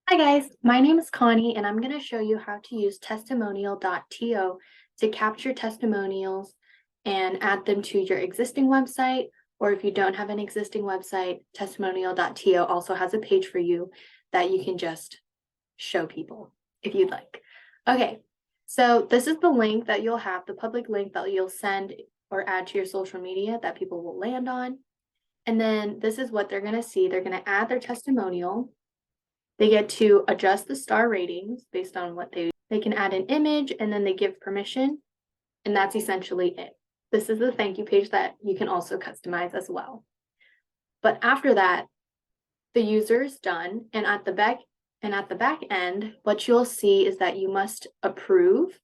Hi guys, my name is Connie and I'm going to show you how to use Testimonial.to to capture testimonials and add them to your existing website, or if you don't have an existing website, Testimonial.to also has a page for you that you can just show people if you'd like. Okay, so this is the link that you'll have, the public link that you'll send or add to your social media that people will land on. And then this is what they're going to see. They're going to add their testimonial. They get to adjust the star ratings based on what they can add an image, and then they give permission, and that's essentially it. This is the thank you page that you can also customize as well. But after that, the user is done, and at the back end, what you'll see is that you must approve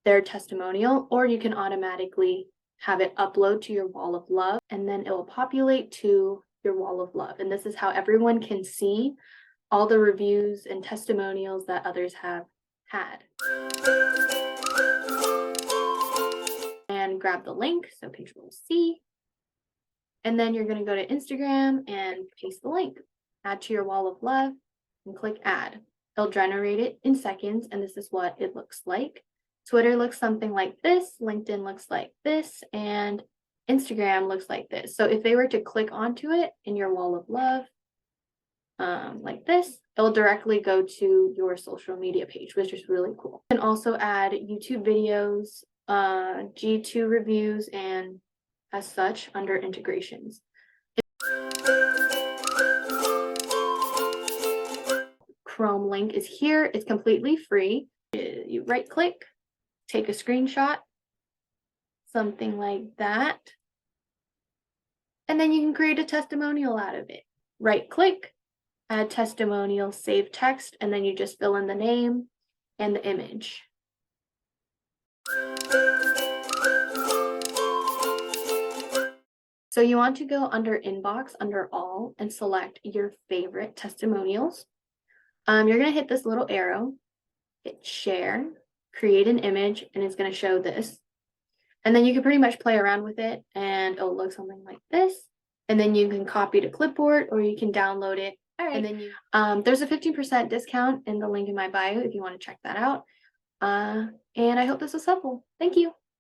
their testimonial, or you can automatically have it upload to your wall of love, and then it will populate to your wall of love. And this is how everyone can see all the reviews and testimonials that others have had. And grab the link, so Control C. And then you're going to go to Instagram and paste the link. Add to your wall of love and click add. It'll generate it in seconds, and this is what it looks like. Twitter looks something like this, LinkedIn looks like this, and Instagram looks like this. So if they were to click onto it in your wall of love, like this, it'll directly go to your social media page, which is really cool. You can also add YouTube videos, G2 reviews, and as such under integrations. Chrome link is here. It's completely free. You right click, take a screenshot, something like that, and then you can create a testimonial out of it. Right click, add testimonial, save text, and then you just fill in the name and the image. So you want to go under inbox, under all, and select your favorite testimonials. You're going to hit this little arrow, hit share, create an image, and it's going to show this. And then you can pretty much play around with it, and it'll look something like this. And then you can copy to clipboard, or you can download it. All right. And then there's a 15% discount in the link in my bio if you want to check that out. And I hope this was helpful. Thank you.